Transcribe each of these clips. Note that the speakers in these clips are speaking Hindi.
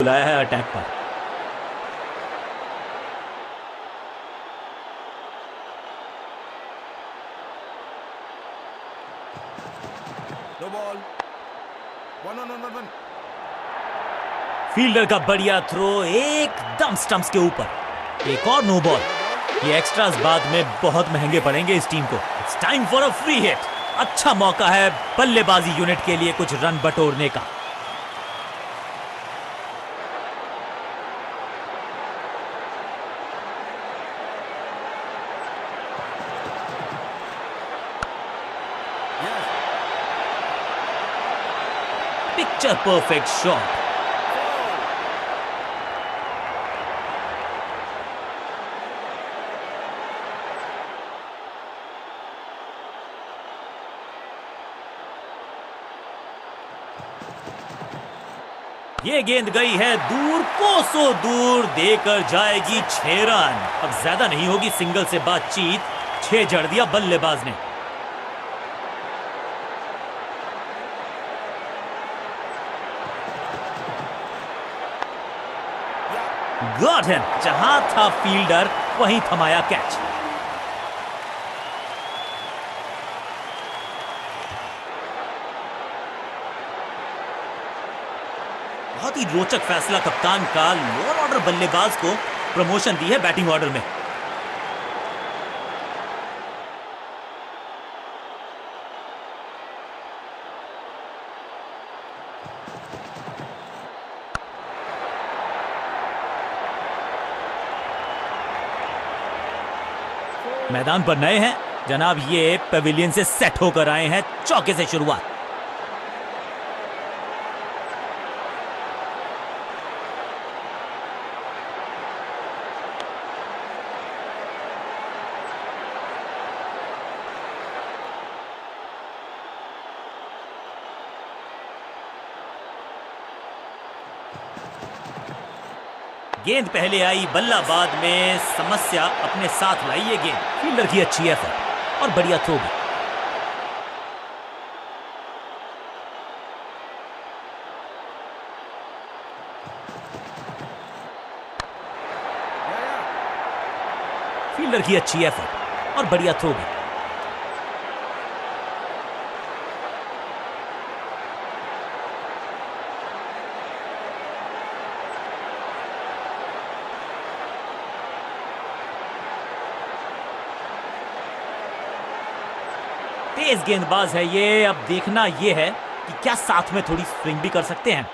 बुलाया है अटैक पर। No ball, one on one. Fielder का बढ़िया थ्रो एकदम स्टंप्स के ऊपर। एक और नो बॉल। ये एक्स्ट्रास बाद में बहुत महंगे पड़ेंगे इस टीम को। It's time for a free hit. अच्छा मौका है बल्लेबाजी यूनिट के लिए कुछ रन बटोरने का। Picture perfect shot. ये गेंद गई है दूर, कोसों दूर, देकर जाएगी 6 रन। अब ज्यादा नहीं होगी सिंगल से बातचीत। 6 जड़ दिया बल्लेबाज ने। Got him. जहां था फील्डर वहीं थमाया कैच। बहुत ही रोचक फैसला कप्तान का। लोअर ऑर्डर बल्लेबाज को प्रमोशन दी है बैटिंग ऑर्डर में। मैदान पर नए हैं जनाब, ये पेविलियन से सेट होकर आए हैं। चौके से शुरुआत। गेंद पहले आई, बल्ला बाद में। समस्या अपने साथ लाई ये गेंद। फील्डर की अच्छी एफर्ट और बढ़िया थ्रो भी। फील्डर की अच्छी एफर्ट और बढ़िया थ्रो भी। तेज गेंदबाज है ये। अब देखना ये है कि क्या साथ में थोड़ी स्विंग भी कर सकते हैं।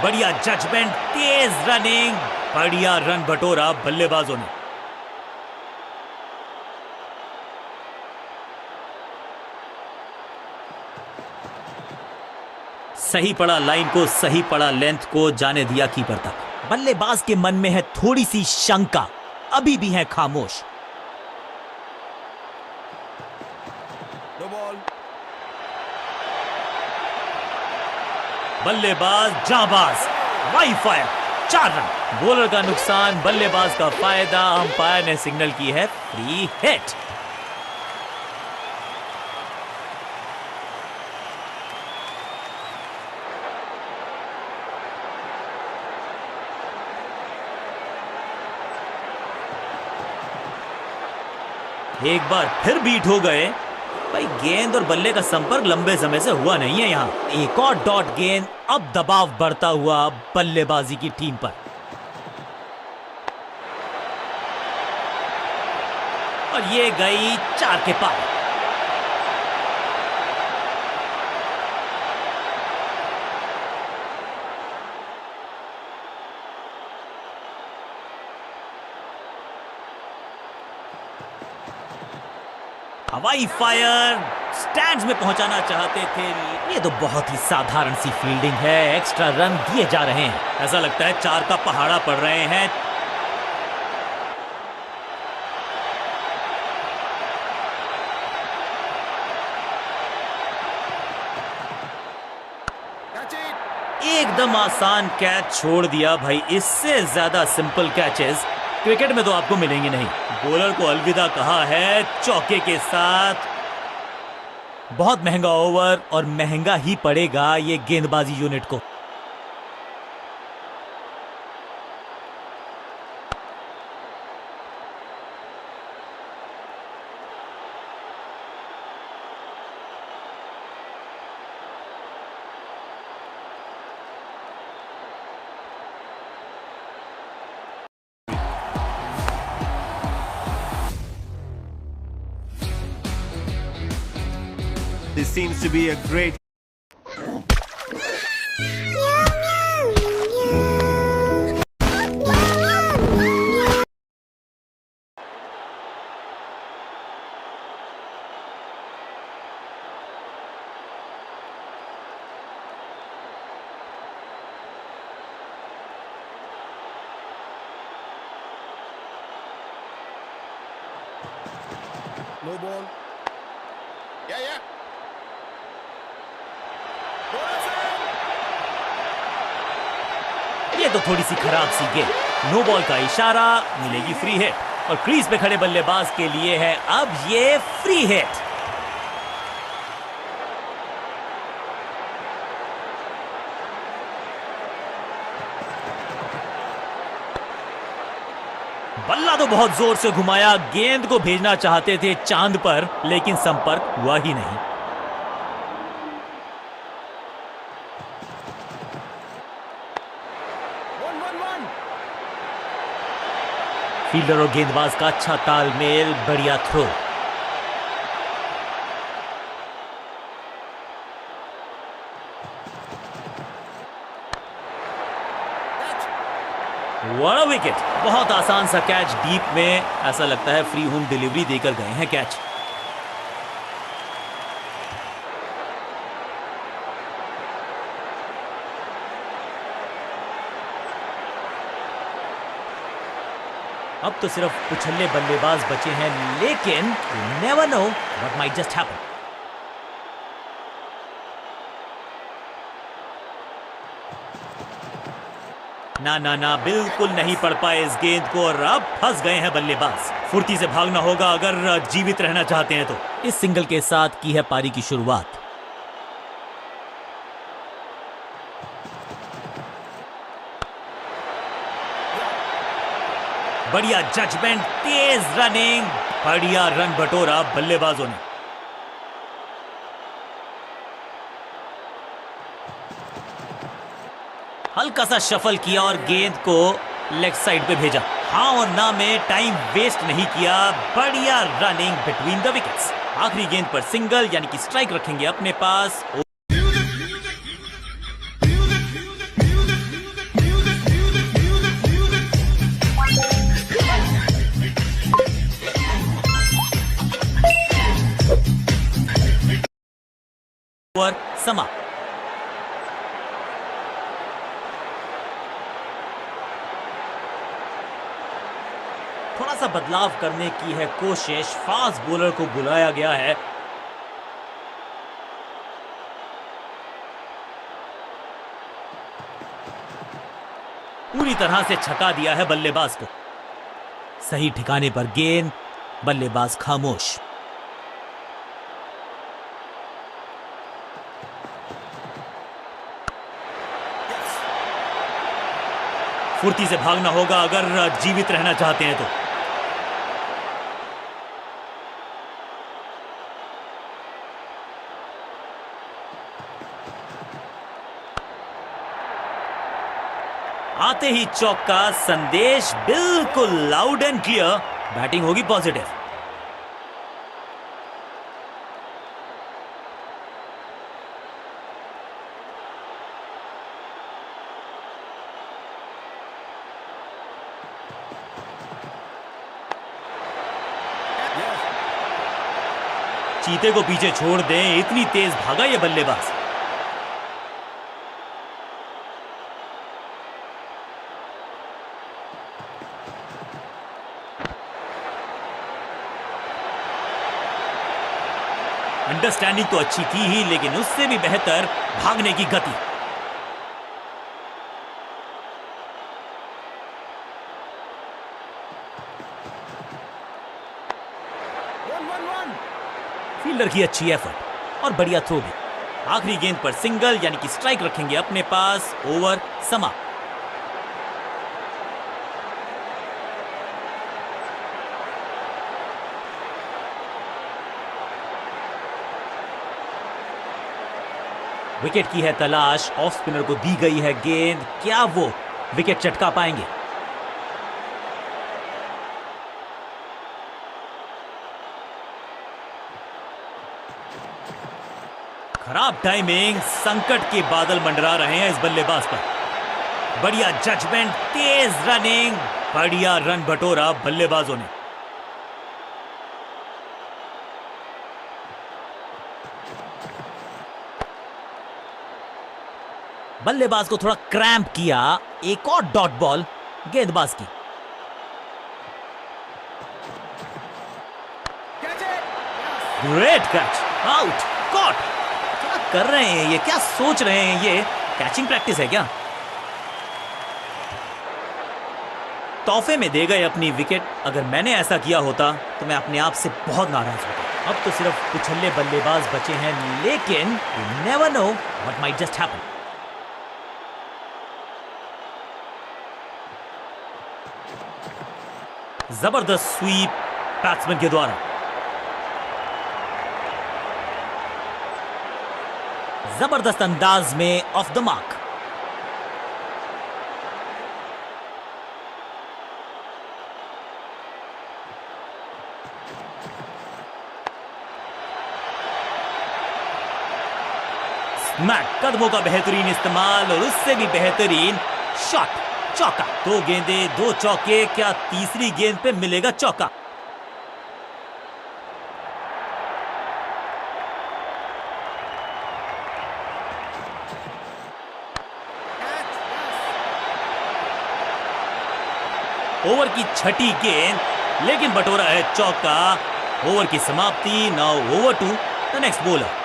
बढ़िया जजमेंट, तेज रनिंग, बढ़िया रन बटोरा बल्लेबाजों ने। सही पड़ा लाइन को, सही पड़ा लेंथ को, जाने दिया कीपर तक। बल्लेबाज के मन में है थोड़ी सी शंका, अभी भी है खामोश। No ball. बल्लेबाज जाबाज, वाई फायर, 4 रन। बॉलर का नुकसान, बल्लेबाज का फायदा। अंपायर ने सिग्नल की है फ्री हिट। एक बार फिर बीट हो गए। भाई गेंद और बल्ले का संपर्क लंबे समय से हुआ नहीं है यहां। एक और डॉट गेंद। अब दबाव बढ़ता हुआ बल्लेबाजी की टीम पर। और ये गई 4 के पार। हवाई फायर, स्टैंड्स में पहुंचाना चाहते थे। ये तो बहुत ही साधारण सी फील्डिंग है। एक्स्ट्रा रन दिए जा रहे हैं। ऐसा लगता है 4 का पहाड़ा पड़ रहे हैं। एकदम आसान कैच छोड़ दिया भाई। इससे ज्यादा सिंपल कैचेस क्रिकेट में तो आपको मिलेंगे नहीं। बॉलर को अलविदा कहा है चौके के साथ। बहुत महंगा ओवर और महंगा ही पड़ेगा ये गेंदबाजी यूनिट को। This seems to be a great. No ball. Yeah. ये तो थोड़ी सी खराब सी गेंद। नो बॉल का इशारा, मिलेगी फ्री हिट और क्रीज पे खड़े बल्लेबाज के लिए है अब ये फ्री हिट। बल्ला तो बहुत जोर से घुमाया, गेंद को भेजना चाहते थे चांद पर, लेकिन संपर्क हुआ ही नहीं। फील्डर और गेंदबाज का अच्छा तालमेल, बढ़िया थ्रो। What a wicket. बहुत आसान सा कैच डीप में, ऐसा लगता है फ्री होम डिलीवरी देकर गए हैं कैच। अब तो सिर्फ उछल्ले बल्लेबाज बचे हैं, लेकिन you never know what might just happen. ना बिल्कुल नहीं पड़ पाए इस गेंद को और अब फंस गए हैं बल्लेबाज। फुर्ती से भागना होगा अगर जीवित रहना चाहते हैं तो। इस सिंगल के साथ की है पारी की शुरुआत। बढ़िया जजमेंट, तेज रनिंग, बढ़िया रन बटोरा बल्लेबाजों ने। हल्का सा शफल किया और गेंद को लेग साइड पे भेजा। हाँ और ना में टाइम वेस्ट नहीं किया, बढ़िया रनिंग बिटवीन द विकेट्स। आखिरी गेंद पर सिंगल यानी कि स्ट्राइक रखेंगे अपने पास। ओवर समाप्त। थोड़ा सा बदलाव करने की है कोशिश, फास्ट बॉलर को बुलाया गया है। पूरी तरह से छका दिया है बल्लेबाज को। सही ठिकाने पर गेंद, बल्लेबाज खामोश। फुर्ती से भागना होगा अगर जीवित रहना चाहते हैं तो। आते ही चौका, संदेश बिल्कुल लाउड एंड क्लियर, बैटिंग होगी पॉजिटिव। चीते को पीछे छोड़ दें, इतनी तेज भागा ये बल्लेबाज। अंडरस्टैंडिंग तो अच्छी थी ही, लेकिन उससे भी बेहतर भागने की गति। फील्डर की अच्छी एफर्ट और बढ़िया थ्रो भी। आखिरी गेंद पर सिंगल यानी कि स्ट्राइक रखेंगे अपने पास। ओवर समाप्त। विकेट की है तलाश। ऑफ स्पिनर को दी गई है गेंद। क्या वो विकेट चटका पाएंगे? खराब टाइमिंग। संकट के बादल मंडरा रहे हैं इस बल्लेबाज पर। बढ़िया जजमेंट, तेज रनिंग, बढ़िया रन बटोरा बल्लेबाजों ने। बल्लेबाज को थोड़ा क्रैम्प किया। एक और डॉट बॉल गेंदबाज की। Great catch, out, caught. क्या कर रहे हैं ये? क्या सोच रहे हैं ये? कैचिंग प्रैक्टिस है क्या? तोहफे में दे गए अपनी विकेट। अगर मैंने ऐसा किया होता तो मैं अपने आप से बहुत नाराज होता। अब तो सिर्फ कुछल्ले बल्लेबाज बचे हैं, लेकिन you never know what might just happen. जबरदस्त स्वीप बैट्समैन के द्वारा। जबरदस्त अंदाज में ऑफ द मार्क। स्मैक, कदमों का बेहतरीन इस्तेमाल और उससे भी बेहतरीन शॉट। चौका। 2 गेंदें 2 चौके। क्या तीसरी गेंद पे मिलेगा चौका? ओवर की छठी गेंद, लेकिन बटोरा है चौका। ओवर की समाप्ति। Now over to the next bowler.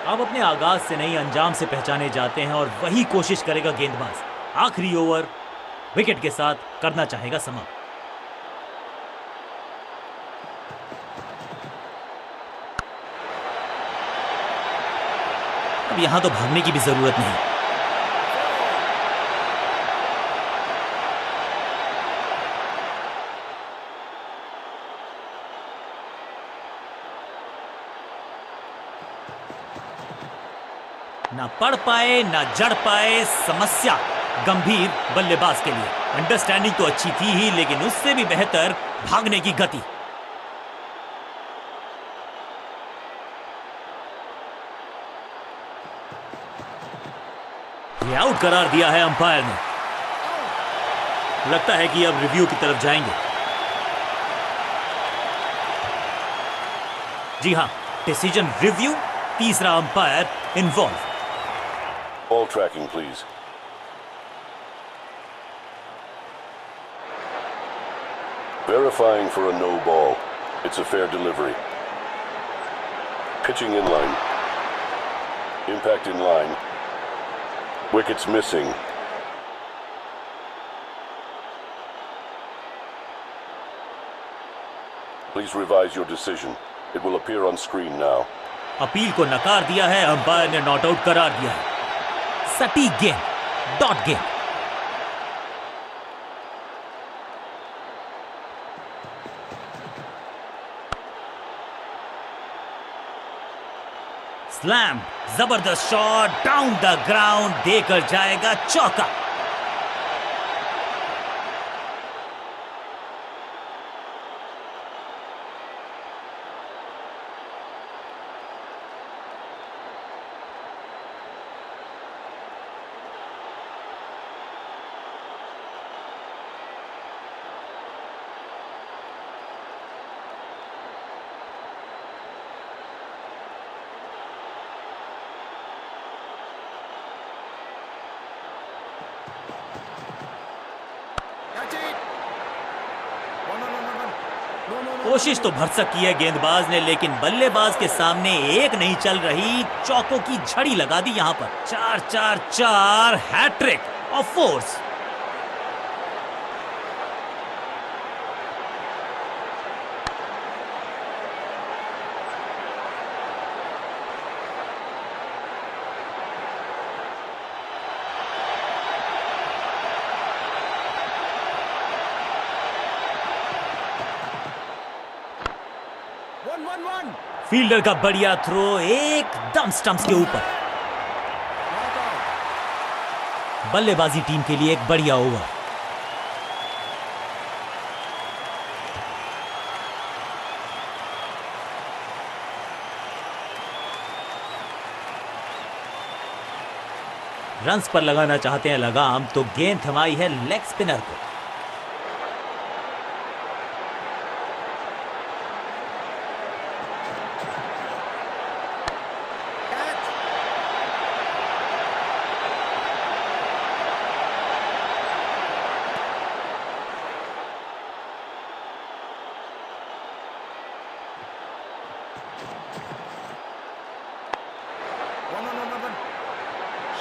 अब अपने आगाज से नहीं अंजाम से पहचाने जाते हैं और वही कोशिश करेगा गेंदबाज। आखिरी ओवर विकेट के साथ करना चाहेगा समाप्त। अब यहां तो भागने की भी जरूरत नहीं। ना पढ़ पाए ना जड़ पाए। समस्या गंभीर बल्लेबाज के लिए। अंडरस्टैंडिंग तो अच्छी थी ही, लेकिन उससे भी बेहतर भागने की गति। ये आउट करार दिया है अंपायर ने। लगता है कि अब रिव्यू की तरफ जाएंगे। जी हां, डिसीजन रिव्यू। तीसरा umpire involve. Ball tracking, please. Verifying for a no ball. It's a fair delivery. Pitching in line. Impact in line. Wickets missing. Please revise your decision. It will appear on screen now. Appeal को नकार दिया है अंपायर ने। नॉट आउट करार दिया है। सटीक गेंद, डॉट गेंद। स्लैम, जबरदस्त शॉट डाउन द ग्राउंड, देकर जाएगा चौका। कोशिश तो भरसक की है गेंदबाज ने, लेकिन बल्लेबाज के सामने एक नहीं चल रही, चौकों की झड़ी लगा दी यहां पर। 4-4-4 हैट्रिक ऑफ फोर्स। फील्डर का बढ़िया थ्रो एकदम स्टंप्स के ऊपर। बल्लेबाजी टीम के लिए एक बढ़िया ओवर। रन्स पर लगाना चाहते हैं लगाम, तो गेंद थमाई है लेग स्पिनर को।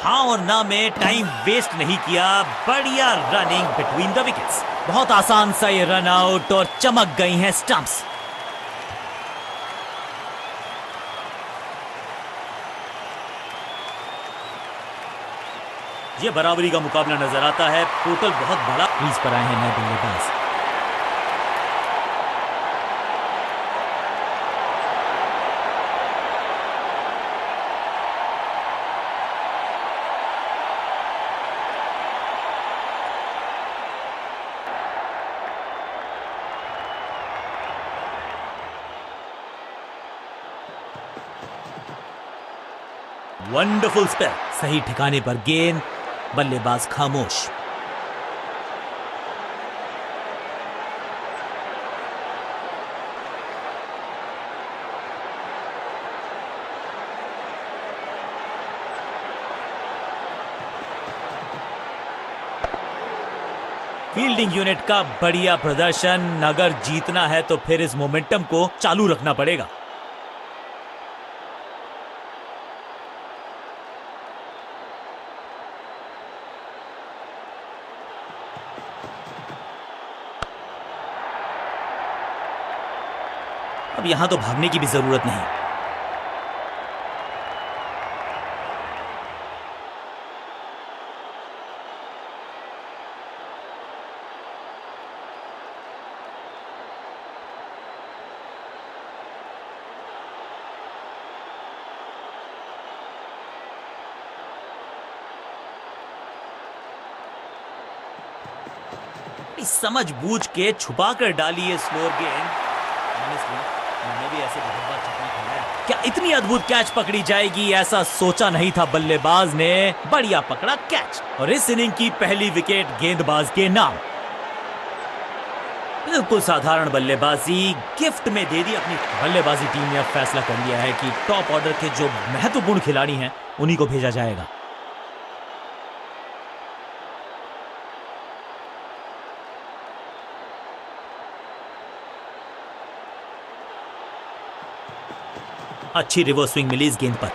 हाँ और ना में टाइम वेस्ट नहीं किया, बढ़िया रनिंग बिटवीन द विकेट्स। बहुत आसान सा ये रन आउट और चमक गई हैं स्टंप्स। ये बराबरी का मुकाबला नजर आता है। टोटल बहुत बड़ा क्रीज पर आए हैं नए बल्लेबाज। वंडरफुल स्पेल, सही ठिकाने पर गेंद, बल्लेबाज खामोश। फील्डिंग यूनिट का बढ़िया प्रदर्शन। अगर जीतना है तो फिर इस मोमेंटम को चालू रखना पड़ेगा। अब यहां तो भागने की भी जरूरत नहीं। समझ बूझ के छुपा कर डाली है स्लोअर गेंद। मैंने भी ऐसे बहुत बार छक्का खेला है। क्या इतनी अद्भुत कैच पकड़ी जाएगी, ऐसा सोचा नहीं था बल्लेबाज ने। बढ़िया पकड़ा कैच और इस इनिंग की पहली विकेट गेंदबाज के नाम। बिल्कुल साधारण बल्लेबाजी गिफ्ट में दे दी अपनी। बल्लेबाजी टीम ने अब फैसला कर लिया है कि टॉप ऑर्डर के जो महत्वपूर्ण खिलाड़ी हैं उन्हीं को भेजा जाएगा। अच्छी रिवर्स स्विंग मिली इस गेंद पर।